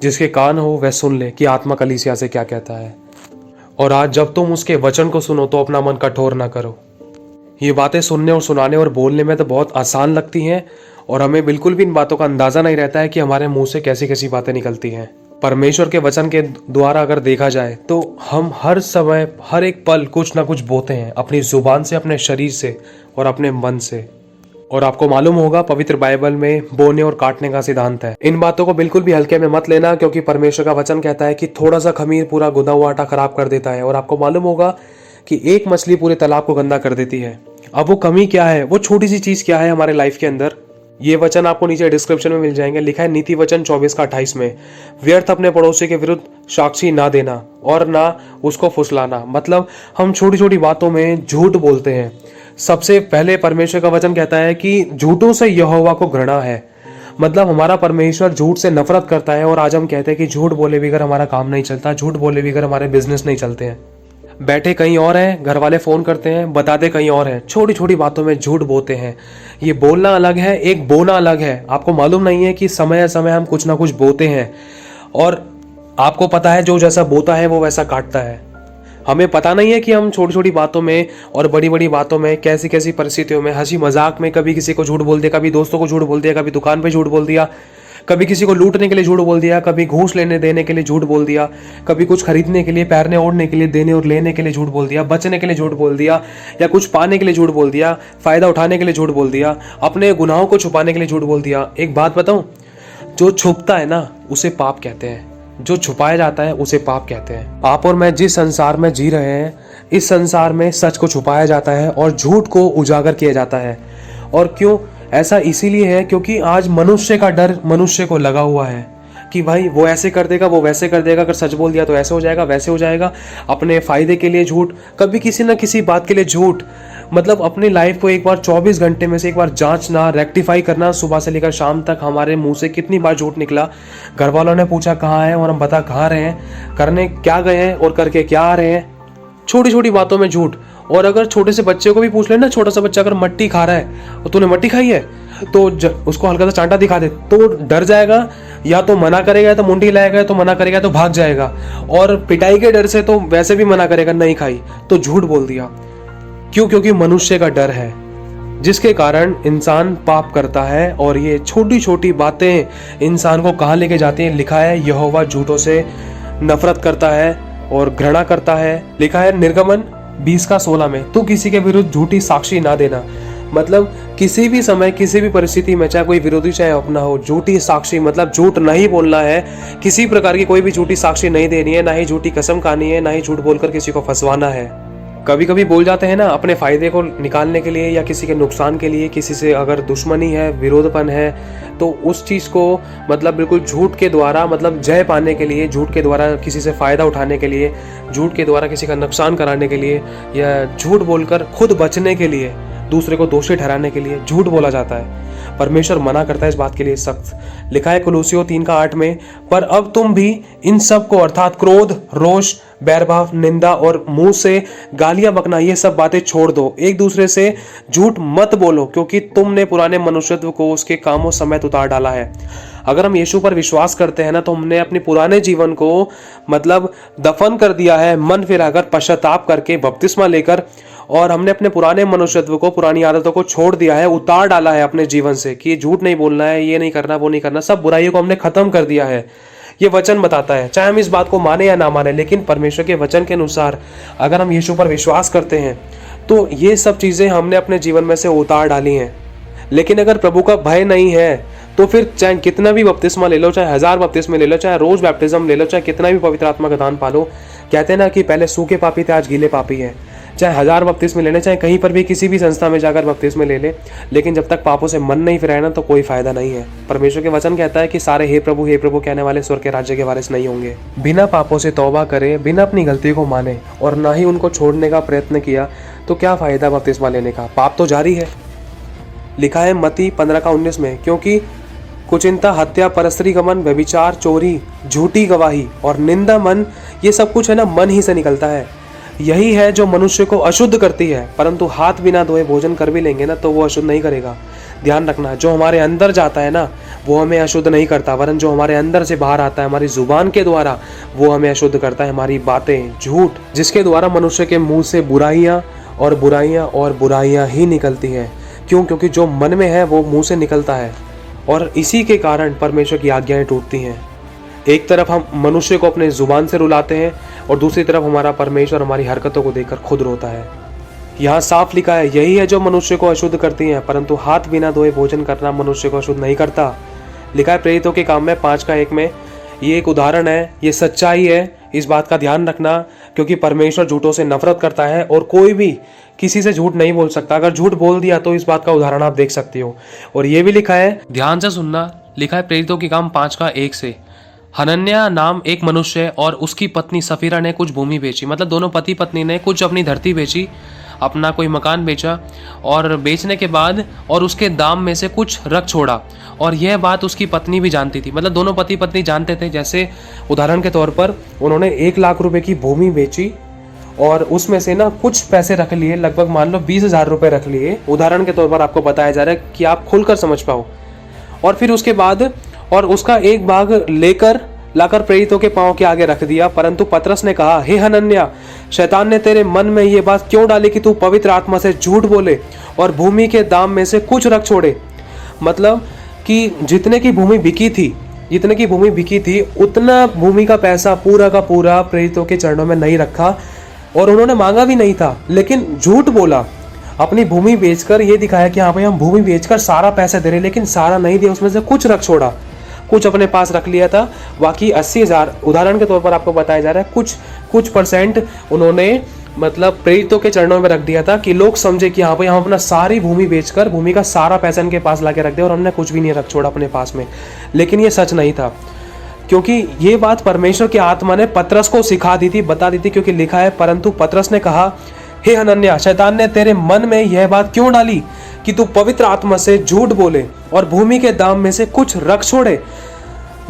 जिसके कान हो वह सुन ले कि आत्मा कलीसिया से क्या कहता है। और आज जब तुम उसके वचन को सुनो तो अपना मन कठोर ना करो। ये बातें सुनने और सुनाने और बोलने में तो बहुत आसान लगती हैं और हमें बिल्कुल भी इन बातों का अंदाजा नहीं रहता है कि हमारे मुंह से कैसी कैसी बातें निकलती हैं। परमेश्वर के वचन के द्वारा अगर देखा जाए तो हम हर समय हर एक पल कुछ ना कुछ बोते हैं, अपनी जुबान से, अपने शरीर से और अपने मन से। और आपको मालूम होगा पवित्र बाइबल में बोने और काटने का सिद्धांत है। इन बातों को बिल्कुल भी हल्के में मत लेना, क्योंकि परमेश्वर का वचन कहता है कि थोड़ा सा खमीर पूरा गुना हुआ आटा खराब कर देता है। और आपको मालूम होगा कि एक मछली पूरे तालाब को गंदा कर देती है। अब वो कमी क्या है, वो छोटी सी चीज क्या है हमारे लाइफ के अंदर? ये वचन आपको नीचे डिस्क्रिप्शन में मिल जाएंगे। लिखा है नीति वचन 24:28 में, व्यर्थ अपने पड़ोसी के विरुद्ध साक्षी ना देना और ना उसको फुसलाना। मतलब हम छोटी छोटी बातों में झूठ बोलते हैं। सबसे पहले परमेश्वर का वचन कहता है कि झूठों से यहोवा को घृणा है। मतलब हमारा परमेश्वर झूठ से नफरत करता है। और आज हम कहते हैं कि झूठ बोले बगैर हमारा काम नहीं चलता, झूठ बोले बगैर हमारे बिजनेस नहीं चलते हैं। बैठे कहीं और हैं, घर वाले फोन करते हैं, बताते कहीं और हैं। छोटी छोटी बातों में झूठ बोलते हैं। ये बोलना अलग है, एक बोना अलग है। आपको मालूम नहीं है कि समय समय हम कुछ ना कुछ बोते हैं। और आपको पता है जो जैसा बोता है वो वैसा काटता है। हमें पता नहीं है कि हम छोटी छोटी बातों में और बड़ी बड़ी बातों में, कैसी कैसी परिस्थितियों में, हंसी मजाक में कभी किसी को झूठ बोल दिया, कभी दोस्तों को झूठ बोल दिया, कभी दुकान पे झूठ बोल दिया, कभी किसी को लूटने के लिए झूठ बोल दिया, कभी घूस लेने देने के लिए झूठ बोल दिया, कभी कुछ खरीदने के लिए, पैरने ओढ़ने के लिए, देने और लेने के लिए झूठ बोल दिया, बचने के लिए झूठ बोल दिया, या कुछ पाने के लिए झूठ बोल दिया, फायदा उठाने के लिए झूठ बोल दिया, अपने गुनाहों को छुपाने के लिए झूठ बोल दिया। एक बात बताऊं, जो छुपता है ना उसे पाप कहते हैं, जो छुपाया जाता है उसे पाप कहते हैं। आप और मैं जिस संसार में जी रहे हैं, इस संसार में सच को छुपाया जाता है और झूठ को उजागर किया जाता है। और क्यों ऐसा? इसीलिए है क्योंकि आज मनुष्य का डर मनुष्य को लगा हुआ है कि भाई वो ऐसे कर देगा, वो वैसे कर देगा, अगर सच बोल दिया तो ऐसे हो जाएगा, वैसे हो जाएगा। अपने फायदे के लिए झूठ, कभी किसी ना किसी बात के लिए झूठ। मतलब अपनी लाइफ को एक बार 24 घंटे में से एक बार जांचना, रेक्टिफाई करना। सुबह से लेकर शाम तक हमारे मुंह से कितनी बार झूठ निकला। घर वालों ने पूछा कहाँ है और हम बता कहाँ रहे हैं, करने क्या गए हैं और करके क्या आ रहे हैं। छोटी छोटी बातों में झूठ। और अगर छोटे से बच्चे को भी पूछ ले ना, छोटा सा बच्चा अगर मट्टी खा रहा है और तूने मट्टी खाई है, तो उसको हल्का सा चांटा दिखा दे तो डर जाएगा, या तो मना करेगा, तो मुंडी लाएगा, तो मना करेगा, तो भाग जाएगा। और पिटाई के डर से तो वैसे भी मना करेगा, नहीं खाई, तो झूठ बोल दिया। क्यों? क्योंकि मनुष्य का डर है, जिसके कारण इंसान पाप करता है। और ये छोटी छोटी बातें इंसान को कहाँ लेके जाती हैं? लिखा है यहोवा झूठों से नफरत करता है और घृणा करता है। लिखा है निर्गमन 20:16 में, तू किसी के विरुद्ध झूठी साक्षी ना देना। मतलब किसी भी समय, किसी भी परिस्थिति में, चाहे कोई विरोधी चाहे अपना हो, झूठी साक्षी मतलब झूठ नहीं बोलना है। किसी प्रकार की कोई भी झूठी साक्षी नहीं देनी है, ना ही झूठी कसम खानी है, ना ही झूठ बोलकर किसी को फंसवाना है। कभी कभी बोल जाते हैं ना अपने फायदे को निकालने के लिए या किसी के नुकसान के लिए, किसी से अगर दुश्मनी है, विरोधपन है, तो उस चीज़ को मतलब बिल्कुल झूठ के द्वारा, मतलब जय पाने के लिए, झूठ के द्वारा किसी से फ़ायदा उठाने के लिए, झूठ के द्वारा किसी का नुकसान कराने के लिए, या झूठ बोलकर खुद बचने के लिए, दूसरे को दोषी ठहराने के लिए झूठ बोला जाता है। परमेश्वर मना करता है इस बात के लिए सख्त। लिखा है कुलुस्सियों 3:8 में, पर अब तुम भी इन सब को अर्थात क्रोध, रोष, बैरभाव, निंदा और मुंह से गालियां बकना, ये सब बातें छोड़ दो। एक दूसरे से झूठ मत बोलो, क्योंकि तुमने पुराने मनुष्यत्व को उसके कामों समेत उतार डाला है। अगर हम यीशु पर विश्वास करते हैं ना, तो हमने अपने पुराने जीवन को मतलब दफन कर दिया है, मन फिराकर, पश्चाताप करके, बपतिस्मा लेकर। और हमने अपने पुराने मनुष्यत्व को, पुरानी आदतों को छोड़ दिया है, उतार डाला है अपने जीवन से कि झूठ नहीं बोलना है, ये नहीं करना, वो नहीं करना, सब बुराइयों को हमने खत्म कर दिया है। ये वचन बताता है, चाहे हम इस बात को माने या ना माने, लेकिन परमेश्वर के वचन के अनुसार अगर हम यीशु पर विश्वास करते हैं तो ये सब चीजें हमने अपने जीवन में से उतार डाली हैं। लेकिन अगर प्रभु का भय नहीं है तो फिर चाहे कितना भी बपतिस्मा ले लो, चाहे 1000 बपतिस्मे ले लो, चाहे रोज बैप्टिज्म ले लो, चाहे कितना भी पवित्र आत्मा का दान पालो, कहते हैं ना कि पहले सूखे पापी थे आज गीले पापी हैं। चाहे 1000 बपतिस्मे लेने, चाहे कहीं पर भी किसी भी संस्था में जाकर बपतिस्मे ले ले, लेकिन जब तक पापों से मन नहीं फिराए ना, तो कोई फायदा नहीं है। परमेश्वर के वचन कहता है कि सारे हे प्रभु कहने वाले स्वर्ग के राज्य के वारिस नहीं होंगे। बिना पापों से तौबा करे, बिना अपनी गलती को माने और ना ही उनको छोड़ने का प्रयत्न किया, तो क्या फायदा बपतिस्मा लेने का? पाप तो जारी है। लिखा है मत्ती 15:19 में, क्योंकि कुचिंता, हत्या, परस्त्री गमन, व्यभिचार, चोरी, झूठी गवाही और निंदा मन, ये सब कुछ है ना मन ही से निकलता है। यही है जो मनुष्य को अशुद्ध करती है। परंतु हाथ बिना धोए भोजन कर भी लेंगे ना, तो वो अशुद्ध नहीं करेगा। ध्यान रखना, जो हमारे अंदर जाता है ना वो हमें अशुद्ध नहीं करता, वरन जो हमारे अंदर से बाहर आता है हमारी जुबान के द्वारा वो हमें अशुद्ध करता है। हमारी बातें, झूठ, जिसके द्वारा मनुष्य के मुंह से बुराइयाँ और बुराइयाँ और बुराइयाँ ही निकलती हैं। क्यों? क्योंकि जो मन में है वो मुंह से निकलता है, और इसी के कारण परमेश्वर की आज्ञाएं टूटती हैं। एक तरफ हम मनुष्य को अपने जुबान से रुलाते हैं और दूसरी तरफ हमारा परमेश्वर हमारी हरकतों को देखकर खुद रोता है। यहाँ साफ लिखा है, यही है जो मनुष्य को अशुद्ध करती हैं, परंतु हाथ बिना धोए भोजन करना मनुष्य को अशुद्ध नहीं करता। लिखा है प्रेरितों के काम में 5:1 में। ये एक उदाहरण है, ये सच्चाई है, इस बात का ध्यान रखना, क्योंकि परमेश्वर झूठों से नफरत करता है और कोई भी किसी से झूठ नहीं बोल सकता। अगर झूठ बोल दिया तो इस बात का उदाहरण आप देख सकते हो। और ये भी लिखा है, ध्यान से सुनना, लिखा है प्रेरितों के काम 5:1 से, हनन्याह नाम एक मनुष्य और उसकी पत्नी सफीरा ने कुछ भूमि बेची। मतलब दोनों पति पत्नी ने कुछ अपनी धरती बेची, अपना कोई मकान बेचा, और बेचने के बाद और उसके दाम में से कुछ रख छोड़ा। और यह बात उसकी पत्नी भी जानती थी। मतलब दोनों पति पत्नी जानते थे। जैसे उदाहरण के तौर पर उन्होंने 1 लाख रुपए की भूमि बेची और उसमें से ना कुछ पैसे रख लिए, लगभग मान लो 20,000 रुपए रख लिए। उदाहरण के तौर पर आपको बताया जा रहा है कि आप खुलकर समझ पाओ। और फिर उसके बाद और उसका एक भाग लेकर लाकर प्रेरितों के पांव के आगे रख दिया। परंतु पतरस ने कहा, हे हनन्याह, शैतान ने तेरे मन में ये बात क्यों डाली कि तू पवित्र आत्मा से झूठ बोले और भूमि के दाम में से कुछ रख छोड़े। मतलब कि जितने की भूमि बिकी थी उतना भूमि का पैसा पूरा का पूरा प्रेरितों के चरणों में नहीं रखा, और उन्होंने मांगा भी नहीं था, लेकिन झूठ बोला। अपनी भूमि बेचकर ये दिखाया कि हाँ भाई हम भूमि बेचकर सारा पैसा दे रहे, लेकिन सारा नहीं दिया, उसमें से कुछ रख छोड़ा, कुछ अपने पास रख लिया था। बाकी 80,000 उदाहरण के तौर पर आपको बताया जा रहा है, कुछ परसेंट उन्होंने मतलब प्रेरितों के चरणों में रख दिया था कि लोग समझे कि हाँ भाई हम अपना सारी भूमि बेचकर भूमि का सारा पैसा इनके पास लाके रख दिया और हमने कुछ भी नहीं रख छोड़ा अपने पास में। लेकिन ये सच नहीं था, क्योंकि ये बात परमेश्वर की आत्मा ने पतरस को सिखा दी थी, बता दी थी। क्योंकि लिखा है, परंतु पतरस ने कहा, हे हनन्याह, शैतान ने तेरे मन में यह बात क्यों डाली कि तू पवित्र आत्मा से झूठ बोले और भूमि के दाम में से कुछ रख छोड़े।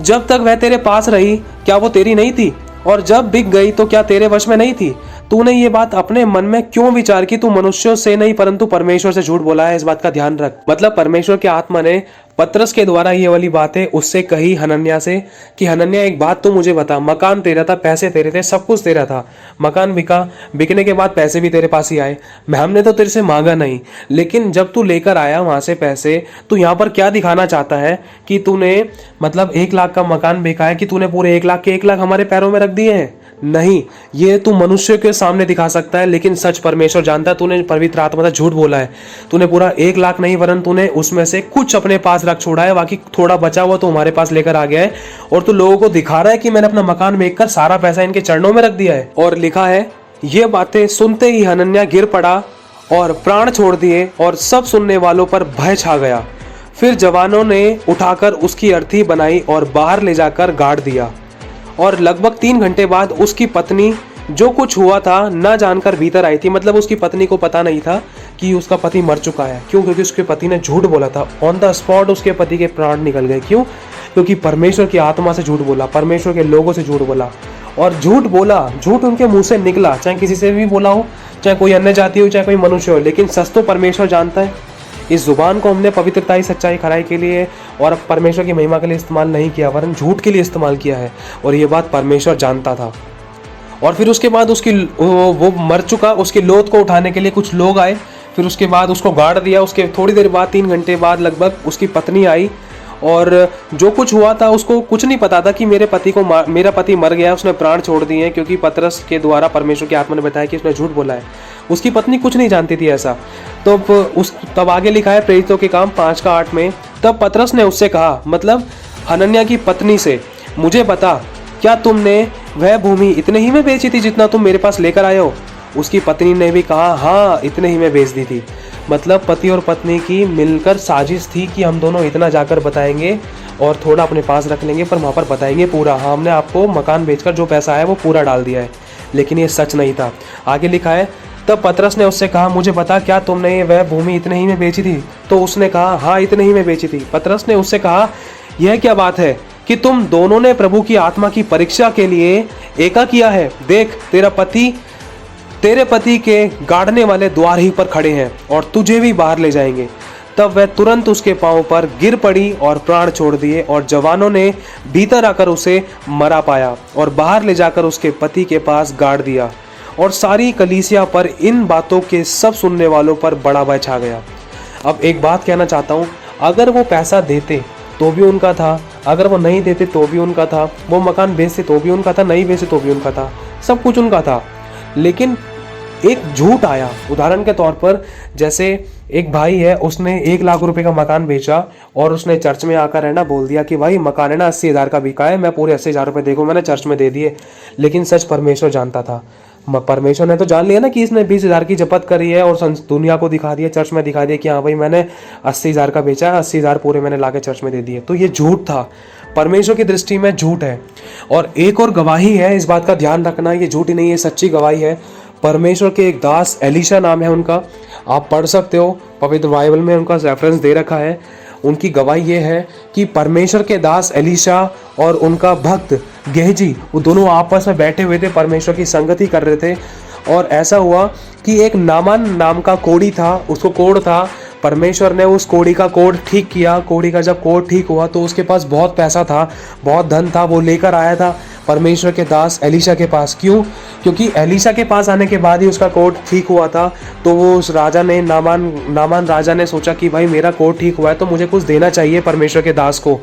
जब तक वह तेरे पास रही क्या वो तेरी नहीं थी? और जब बिक गई तो क्या तेरे वश में नहीं थी? तूने ये बात अपने मन में क्यों विचार की? तू मनुष्यों से नहीं परंतु परमेश्वर से झूठ बोला है। इस बात का ध्यान रख। मतलब परमेश्वर की आत्मा ने पतरस के द्वारा ये वाली बातें उससे कही हनन्याह से कि हनन्याह एक बात तो मुझे बता, मकान तेरा था, पैसे तेरे थे, सब कुछ तेरा था, मकान बिका, बिकने के बाद पैसे भी तेरे पास ही आए, हमने तो तेरे से मांगा नहीं, लेकिन जब तू लेकर आया वहां से पैसे, तू यहाँ पर क्या दिखाना चाहता है कि तूने मतलब 1 लाख का मकान बेचा है कि तूने पूरे 1 लाख के 1 लाख हमारे पैरों में रख दिए हैं? नहीं, ये तू मनुष्य के सामने दिखा सकता है, लेकिन सच परमेश्वर जानता है। तूने पवित्र आत्मा से झूठ बोला है। तूने पूरा 1 लाख नहीं, वरन तूने उसमें से कुछ अपने पास रख छोड़ा है, बाकी थोड़ा बचा हुआ तो हमारे पास लेकर आ गया है, और तू लोगों को दिखा रहा है कि मैंने अपना मकान बेचकर सारा पैसा इनके चरणों में रख दिया है। और लिखा है, ये बातें सुनते ही हनन्याह गिर पड़ा और प्राण छोड़ दिए, और सब सुनने वालों पर भय छा गया। फिर जवानों ने उठाकर उसकी अर्थी बनाई और बाहर ले जाकर गाड़ दिया। और लगभग 3 घंटे बाद उसकी पत्नी जो कुछ हुआ था न जानकर भीतर आई थी। मतलब उसकी पत्नी को पता नहीं था कि उसका पति मर चुका है। क्यों? क्योंकि उसके पति ने झूठ बोला था। ऑन द स्पॉट उसके पति के प्राण निकल गए। क्यों? क्योंकि परमेश्वर की आत्मा से झूठ बोला, परमेश्वर के लोगों से झूठ बोला, और झूठ उनके मुंह से निकला, चाहे किसी से भी बोला हो, चाहे कोई अन्य जाति हो, चाहे कोई मनुष्य हो, लेकिन सच तो परमेश्वर जानता है। इस जुबान को हमने पवित्रता, सच्चाई, खराई के लिए और परमेश्वर की महिमा के लिए इस्तेमाल नहीं किया, वरन झूठ के लिए इस्तेमाल किया है, और ये बात परमेश्वर जानता था। और फिर उसके बाद उसकी वो मर चुका, उसकी लोथ को उठाने के लिए कुछ लोग आए। फिर उसके बाद उसको गाड़ दिया। उसके थोड़ी देर बाद 3 घंटे बाद लगभग उसकी पत्नी आई, और जो कुछ हुआ था उसको कुछ नहीं पता था कि मेरा पति मर गया, उसने प्राण छोड़ दिए हैं, क्योंकि पतरस के द्वारा परमेश्वर की आत्मा ने बताया कि उसने झूठ बोला है। उसकी पत्नी कुछ नहीं जानती थी ऐसा। तो तब आगे लिखा है प्रेरितों के काम 5:8 में, तब पतरस ने उससे कहा, मतलब हनन्याह की पत्नी से, मुझे बता, क्या तुमने वह भूमि इतने ही में बेची थी जितना तुम मेरे पास लेकर आए हो? उसकी पत्नी ने भी कहा, हाँ, इतने ही में बेच दी थी। मतलब पति और पत्नी की मिलकर साजिश थी कि हम दोनों इतना जाकर बताएंगे और थोड़ा अपने पास रख लेंगे, पर वहाँ पर बताएंगे पूरा, हाँ हमने आपको मकान बेचकर जो पैसा आया वो पूरा डाल दिया है। लेकिन ये सच नहीं था। आगे लिखा है, तब पतरस ने उससे कहा, मुझे बता, क्या तुमने वह भूमि इतने ही में बेची थी? तो उसने कहा, हाँ, इतने ही में बेची थी। पतरस ने उससे कहा, यह क्या बात है कि तुम दोनों ने प्रभु की आत्मा की परीक्षा के लिए एका किया है? देख, तेरे पति के गाड़ने वाले द्वार ही पर खड़े हैं और तुझे भी बाहर ले जाएंगे। तब वह तुरंत उसके पांव पर गिर पड़ी और प्राण छोड़ दिए, और जवानों ने भीतर आकर उसे मरा पाया और बाहर ले जाकर उसके पति के पास गाड़ दिया। और सारी कलीसिया पर इन बातों के सब सुनने वालों पर बड़ा भय छा गया। अब एक बात कहना चाहता हूँ, अगर वो पैसा देते तो भी उनका था, अगर वो नहीं देते तो भी उनका था, वो मकान बेचते तो भी उनका था, नहीं बेचते तो भी उनका था, सब कुछ उनका था। लेकिन एक झूठ आया। उदाहरण के तौर पर जैसे एक भाई है, उसने 1 लाख रुपए का मकान बेचा और उसने चर्च में आकर है ना बोल दिया कि भाई मकान है ना 80,000 का बिका है, मैं पूरे 80,000 रुपए देखो मैंने चर्च में दे दिए। लेकिन सच परमेश्वर जानता था। परमेश्वर ने तो जान लिया ना कि इसने 20,000 की जपत करी है और दुनिया को दिखा दिया, चर्च में दिखा दिया कि हाँ भाई मैंने 80,000 का बेचा है, 80,000 पूरे मैंने लाके चर्च में दे दिए। तो ये झूठ था, परमेश्वर की दृष्टि में झूठ है। और एक और गवाही है, इस बात का ध्यान रखना, ये झूठी नहीं है, सच्ची गवाही है। परमेश्वर के एक दास, एलीशा नाम है उनका, आप पढ़ सकते हो, पवित्र बाइबल में उनका रेफरेंस दे रखा है। उनकी गवाही ये है कि परमेश्वर के दास एलीशा और उनका भक्त गेहजी, वो दोनों आपस में बैठे हुए थे, परमेश्वर की संगति कर रहे थे। और ऐसा हुआ कि एक नामान नाम का कोढ़ी था, उसको कोढ़ था, परमेश्वर ने उस कोढ़ी का कोढ़ ठीक किया। कोढ़ी का जब कोढ़ ठीक हुआ तो उसके पास बहुत पैसा था, बहुत धन था, वो लेकर आया था परमेश्वर के दास एलीशा के पास। क्यों? क्योंकि एलीशा के पास आने के बाद ही उसका कोढ़ ठीक हुआ था। तो वो उस राजा ने, नामान राजा ने सोचा कि भाई मेरा कोढ़ ठीक हुआ है तो मुझे कुछ देना चाहिए परमेश्वर के दास को।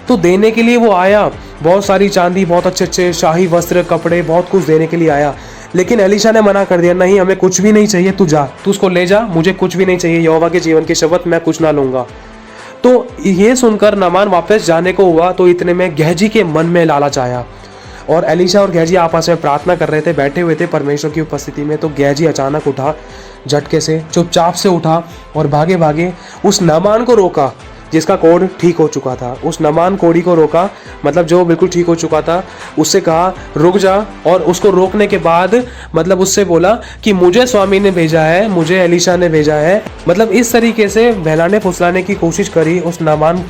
तो देने के लिए वो आया, बहुत सारी चांदी, बहुत अच्छे अच्छे शाही वस्त्र, कपड़े, बहुत कुछ देने के लिए आया। लेकिन एलीशा ने मना कर दिया, नहीं हमें कुछ भी नहीं चाहिए, तू जा, तू उसको ले जा, मुझे कुछ भी नहीं चाहिए, यहोवा के जीवन की शपथ मैं कुछ ना लूंगा। तो ये सुनकर नामान वापस जाने को हुआ तो इतने में गेहजी के मन में लालच आया और एलीशा और गेहजी आपस में प्रार्थना कर रहे थे, बैठे हुए थे परमेश्वर की उपस्थिति में। तो गेहजी अचानक उठा, झटके से चुपचाप से उठा और भागे भागे उस नामान को रोका जिसका कोढ़ ठीक हो चुका था। उस नामान कोढ़ी को रोका, मतलब जो बिल्कुल ठीक हो चुका था, उससे कहा रुक जा। और उसको रोकने के बाद मतलब उससे बोला कि मुझे स्वामी ने भेजा है, मुझे एलीशा ने भेजा है। मतलब इस तरीके से बहलाने फुसलाने की कोशिश करी उस नामान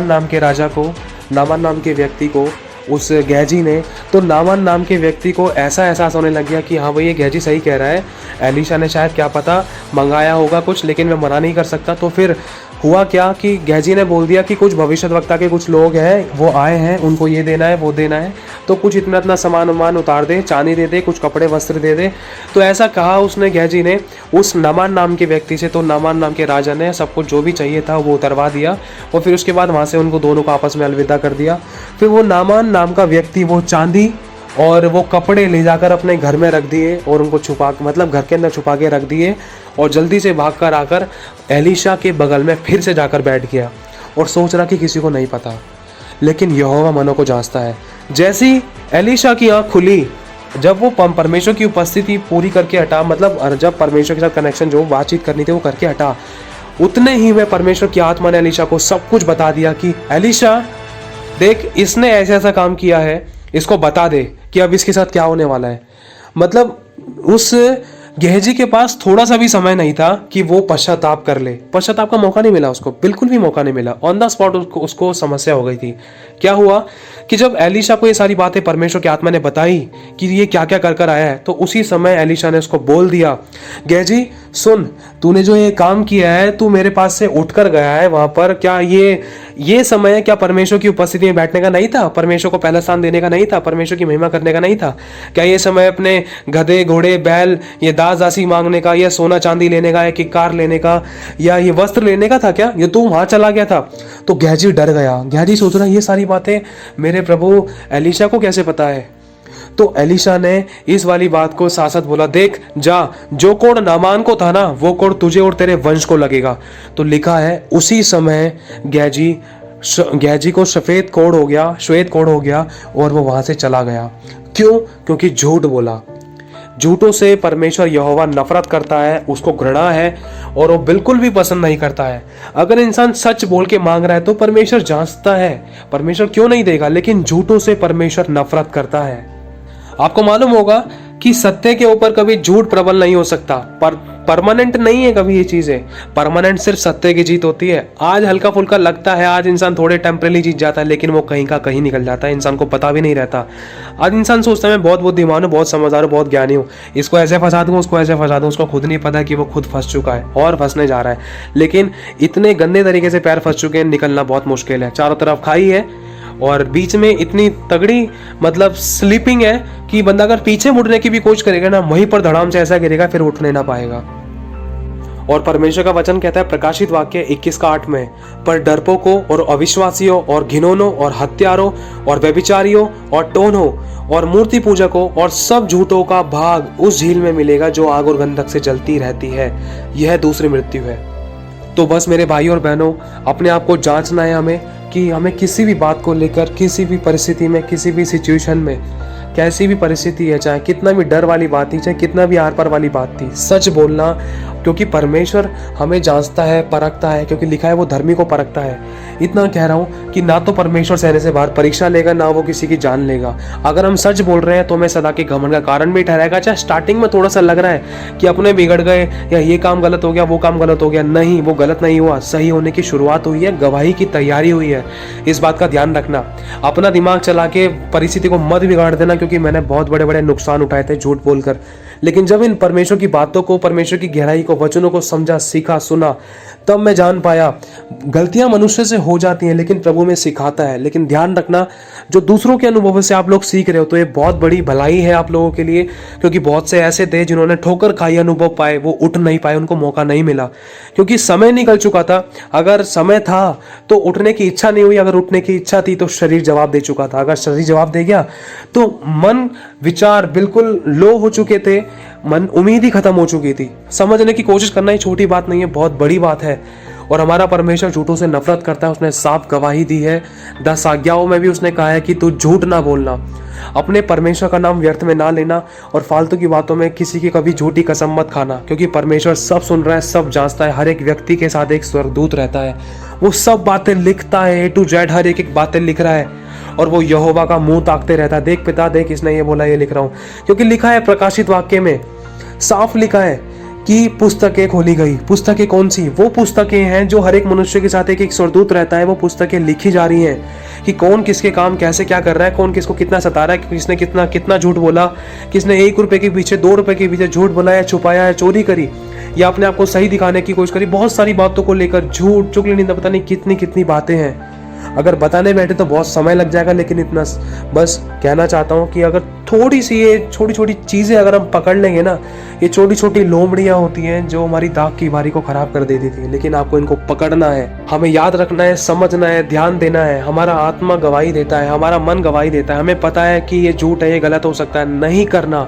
नाम के राजा को, नामान नाम के व्यक्ति को, उस गेहजी ने। तो नामान नाम के व्यक्ति को ऐसा एहसास होने लग गया कि हाँ भाई ये गेहजी सही कह रहा है, एलीशा ने शायद क्या पता मंगाया होगा कुछ, लेकिन मैं मना नहीं कर सकता। तो फिर हुआ क्या कि गेहजी ने बोल दिया कि कुछ भविष्यद्वक्ता के कुछ लोग हैं, वो आए हैं, उनको ये देना है वो देना है, तो कुछ इतना इतना सामान उमान उतार दे, चांदी दे दे, कुछ कपड़े वस्त्र दे दे। तो ऐसा कहा उसने गेहजी ने उस नामान नाम के व्यक्ति से। तो नामान नाम के राजा ने सब कुछ जो भी चाहिए था वो उतरवा दिया और फिर उसके बाद वहाँ से उनको दोनों को आपस में अलविदा कर दिया। फिर वो नामान नाम का व्यक्ति वो चांदी और वो कपड़े ले जाकर अपने घर में रख दिए और उनको छुपा, मतलब घर के अंदर छुपा के रख दिए, और जल्दी से भागकर आकर एलीशा के बगल में फिर से जाकर बैठ गया और सोच रहा कि किसी को नहीं पता। लेकिन यहोवा मनों को जांचता है। जैसी एलीशा की आंख खुली, जब वो परमेश्वर की उपस्थिति पूरी करके हटा, मतलब जब परमेश्वर के साथ कनेक्शन जो बातचीत करनी थी वो करके हटा, उतने ही में परमेश्वर की आत्मा ने एलीशा को सब कुछ बता दिया कि एलीशा देख, इसने ऐसा ऐसा काम किया है, इसको बता दे कि अब इसके साथ क्या होने वाला है। मतलब उस गेहजी के पास थोड़ा सा भी समय नहीं था कि वो पश्चाताप कर ले। पश्चाताप का मौका नहीं मिला उसको, बिल्कुल भी मौका नहीं मिला। ऑन द स्पॉट उसको समस्या हो गई थी। क्या हुआ कि जब एलीशा को ये सारी बातें परमेश्वर की आत्मा ने बताई कि ये क्या क्या कर कर आया है, तो उसी समय एलीशा ने उसको बोल दिया, गेहजी सुन, तूने जो ये काम किया है, तू मेरे पास से उठकर गया है वहां पर, क्या ये समय क्या परमेश्वर की उपस्थिति में बैठने का नहीं था? परमेश्वर को पहला स्थान देने का नहीं था? परमेश्वर की महिमा करने का नहीं था? क्या ये समय अपने गधे, घोड़े, बैल, ये दास दासी मांगने का, या सोना चांदी लेने का, या कि कार लेने का, या ये वस्त्र लेने का था? क्या ये तू वहां चला गया था? तो गेहजी डर गया। गेहजी सोच रहा ये सारी बातें मेरे प्रभु एलीशा को कैसे पता है? तो एलीशा ने इस वाली बात को साथ बोला, देख जा, जो कोढ़ नामान को था ना, वो कोढ़ तुझे और तेरे वंश को लगेगा। तो लिखा है उसी समय गेहजी को श्वेत कोढ़ हो गया और वो वहां से चला गया। क्यों? क्योंकि झूठ बोला। झूठों से परमेश्वर यहोवा नफरत करता है, उसको घृणा है और वो बिल्कुल भी पसंद नहीं करता है। अगर इंसान सच बोल के मांग रहा है तो परमेश्वर जांचता है, परमेश्वर क्यों नहीं देगा, लेकिन झूठों से परमेश्वर नफरत करता है। आपको मालूम होगा कि सत्य के ऊपर कभी झूठ प्रबल नहीं हो सकता। पर परमानेंट नहीं है कभी ये चीजें। परमानेंट सिर्फ सत्य की जीत होती है। आज हल्का फुल्का लगता है, आज इंसान थोड़े टेम्परेली जीत जाता है, लेकिन वो कहीं का कहीं निकल जाता है, इंसान को पता भी नहीं रहता। आज इंसान सोचता है मैं बहुत बुद्धिमान हूँ, बहुत समझदार हूँ, बहुत ज्ञानी हूँ, इसको ऐसे फंसा दूँ, उसको ऐसे फंसा दूँ। उसको खुद नहीं पता कि वो खुद फंस चुका है और फंसने जा रहा है। लेकिन इतने गंदे तरीके से पैर फंस चुके हैं, निकलना बहुत मुश्किल है। चारों तरफ खाई है और बीच में इतनी तगड़ी मतलब स्लीपिंग है कि बंदा अगर पीछे मुड़ने की भी कोशिश करेगा ना, वहीं पर धड़ाम से ऐसा गिरेगा, फिर उठने ना पाएगा। और परमेश्वर का वचन कहता है प्रकाशित वाक्य 21:8 में, पर डरपोकों और अविश्वासियों और घिनौनों और हत्यारों और व्यभिचारियों और टोन्हों और मूर्ति पूजकों और सब झूठों का भाग उस झील में मिलेगा जो आग और गंधक से जलती रहती है। यह दूसरी मृत्यु है। तो बस मेरे भाई और बहनों, अपने आप को जांचना है हमें कि हमें किसी भी बात को लेकर, किसी भी परिस्थिति में, किसी भी सिचुएशन में, कैसी भी परिस्थिति है, चाहे कितना भी डर वाली बात थी, चाहे कितना भी आर पार वाली बात थी, सच बोलना। क्योंकि परमेश्वर हमें जांचता है, परखता है, क्योंकि लिखा है वो धर्मी को परखता है। इतना कह रहा हूँ कि ना तो परमेश्वर सहने से बाहर परीक्षा लेगा, ना वो किसी की जान लेगा। अगर हम सच बोल रहे हैं तो हमें सदा के घमंड का कारण भी ठहराएगा। चाहे स्टार्टिंग में थोड़ा सा लग रहा है कि अपने बिगड़ गए या ये काम गलत हो गया, वो काम गलत हो गया, नहीं, वो गलत नहीं हुआ, सही होने की शुरुआत हुई है, गवाही की तैयारी हुई है। इस बात का ध्यान रखना। अपना दिमाग चला के परिस्थिति को मत बिगाड़ देना, क्योंकि मैंने बहुत बड़े बड़े नुकसान उठाए थे झूठ बोलकर। लेकिन जब इन परमेश्वर की बातों को, परमेश्वर की गहराई को, वचनों को समझा, सीखा, सुना, तब मैं जान पाया गलतियां मनुष्य से हो जाती हैं, लेकिन प्रभु में सिखाता है। लेकिन ध्यान रखना, जो दूसरों के अनुभव से आप लोग सीख रहे हो, तो ये बहुत बड़ी भलाई है आप लोगों के लिए। क्योंकि बहुत से ऐसे थे जिन्होंने ठोकर खाई, अनुभव पाए, वो उठ नहीं पाए, उनको मौका नहीं मिला, क्योंकि समय निकल चुका था। अगर समय था तो उठने की इच्छा नहीं हुई, अगर उठने की इच्छा थी तो शरीर जवाब दे चुका था। अगर शरीर जवाब दे गया तो मन, विचार बिल्कुल लो हो चुके थे, मन, उम्मीद ही खत्म हो चुकी थी। समझने की कोशिश करना ही छोटी बात नहीं है, बहुत बड़ी बात है। और हमारा परमेश्वर झूठों से नफरत करता है। उसने साफ गवाही दी है। 10 आज्ञाओं में भी उसने कहा है कि तू झूठ ना बोलना, अपने परमेश्वर का नाम व्यर्थ में ना लेना, और फालतू की बातों में किसी की कभी झूठी कसम मत खाना। क्योंकि परमेश्वर सब सुन रहा है, सब जांचता है। हर एक व्यक्ति के साथ एक स्वर्गदूत रहता है, वो सब बातें लिखता है, A to Z हर एक बातें लिख रहा है। और वो यहोवा का मुंह ताकते रहता है, देख पिता देख, इसने ये बोला, ये लिख रहा हूं। क्योंकि लिखा है प्रकाशित वाक्य में, साफ लिखा है कि पुस्तकें खोली गई। पुस्तकें कौन सी? वो पुस्तकें हैं जो हर एक मनुष्य के साथ एक एक स्वर्गदूत रहता है। वो पुस्तकें लिखी जा रही हैं कि कौन किसके काम कैसे क्या कर रहा है, कौन किसको कितना सता रहा है, किसने कितना कितना झूठ बोला, किसने 1 रुपए के पीछे 2 रुपए के पीछे झूठ बोला, या छुपाया, या चोरी करी, या अपने आप को सही दिखाने की कोशिश करी। बहुत सारी बातों को लेकर झूठ, चुगली, निंदा, पता नहीं कितनी कितनी बातें हैं। अगर बताने बैठे तो बहुत समय लग जाएगा, लेकिन इतना बस कहना चाहता हूँ कि अगर थोड़ी सी ये छोटी छोटी चीज़ें अगर हम पकड़ लेंगे ना, ये छोटी छोटी लोमड़ियाँ होती हैं जो हमारी दाग की बारी को खराब कर देती थी। लेकिन आपको इनको पकड़ना है, हमें याद रखना है, समझना है, ध्यान देना है। हमारा आत्मा गवाही देता है, हमारा मन गवाही देता है। हमें पता है कि ये झूठ है, ये गलत हो सकता है, नहीं करना,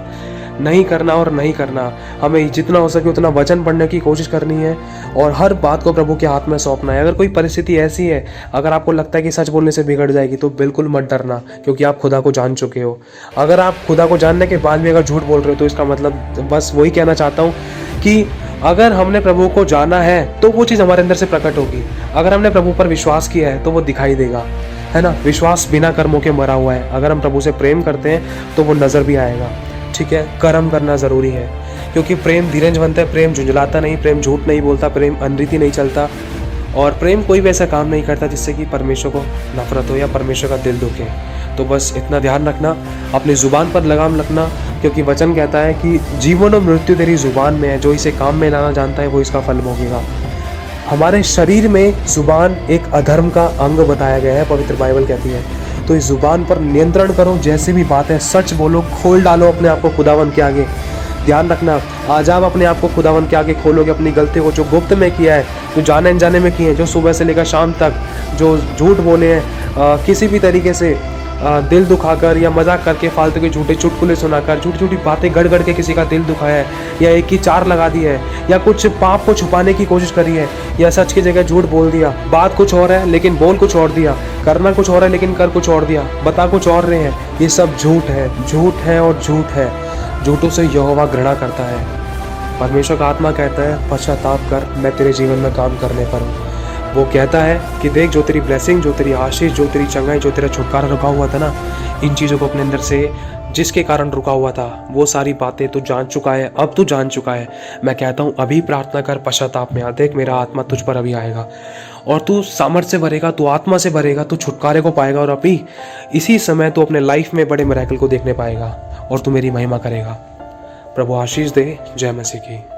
नहीं करना और नहीं करना। हमें जितना हो सके उतना वचन पढ़ने की कोशिश करनी है और हर बात को प्रभु के हाथ में सौंपना है। अगर कोई परिस्थिति ऐसी है, अगर आपको लगता है कि सच बोलने से बिगड़ जाएगी, तो बिल्कुल मत डरना, क्योंकि आप खुदा को जान चुके हो। अगर आप खुदा को जानने के बाद भी अगर झूठ बोल रहे हो, तो इसका मतलब बस वही कहना चाहता हूँ कि अगर हमने प्रभु को जाना है तो वो चीज़ हमारे अंदर से प्रकट होगी। अगर हमने प्रभु पर विश्वास किया है तो वो दिखाई देगा, है ना। विश्वास बिना कर्मों के मरा हुआ है। अगर हम प्रभु से प्रेम करते हैं तो वो नज़र भी आएगा, ठीक है। कर्म करना ज़रूरी है, क्योंकि प्रेम धीरजवंत है, प्रेम झुंझलाता नहीं, प्रेम झूठ नहीं बोलता, प्रेम अनरीति नहीं चलता, और प्रेम कोई भी ऐसा काम नहीं करता जिससे कि परमेश्वर को नफरत हो या परमेश्वर का दिल दुखे। तो बस इतना ध्यान रखना, अपनी ज़ुबान पर लगाम रखना, क्योंकि वचन कहता है कि जीवन और मृत्यु तेरी ज़ुबान में है, जो इसे काम में लाना जानता है वो इसका फल भोगेगा। हमारे शरीर में ज़ुबान एक अधर्म का अंग बताया गया है, पवित्र बाइबल कहती है। तो इस ज़ुबान पर नियंत्रण करो, जैसे भी बातें सच बोलो, खोल डालो अपने आप को खुदावन के आगे। ध्यान रखना, आज आप अपने आप को खुदावन के आगे खोलोगे, अपनी गलती को जो गुप्त में किया है, जो जाने अनजाने में किए हैं, जो सुबह से लेकर शाम तक जो झूठ बोले हैं, किसी भी तरीके से दिल दुखाकर या मजाक करके, फालतू के झूठे चुटकुले सुनाकर, झूठी झूठी बातें गढ़ गढ़ के किसी का दिल दुखाया है, या एक की चार लगा दी है, या कुछ पाप को छुपाने की कोशिश करी है, या सच की जगह झूठ बोल दिया। बात कुछ और है लेकिन बोल कुछ और दिया, करना कुछ और है लेकिन कर कुछ और दिया, बता कुछ और रहे हैं। ये सब झूठ है, झूठ है और झूठ है। झूठों से यहोवा घृणा करता है। परमेश्वर का आत्मा कहता है पश्चाताप कर, मैं तेरे जीवन में काम करने पर हूँ। वो कहता है कि देख, जो तेरी ब्लेसिंग, जो तेरी आशीष, जो तेरी चंगाई, जो तेरा छुटकारा रुका हुआ था ना, इन चीज़ों को अपने अंदर से जिसके कारण रुका हुआ था, वो सारी बातें तू जान चुका है, अब तू जान चुका है। मैं कहता हूँ अभी प्रार्थना कर, पश्चाताप में आ। देख, मेरा आत्मा तुझ पर अभी आएगा और तू सामर्थ्य से भरेगा, तू आत्मा से भरेगा, तू छुटकारे को पाएगा और अभी इसी समय तू अपने लाइफ में बड़े मिरेकल को देखने पाएगा और तू मेरी महिमा करेगा। प्रभु आशीष दे। जय मसीह की।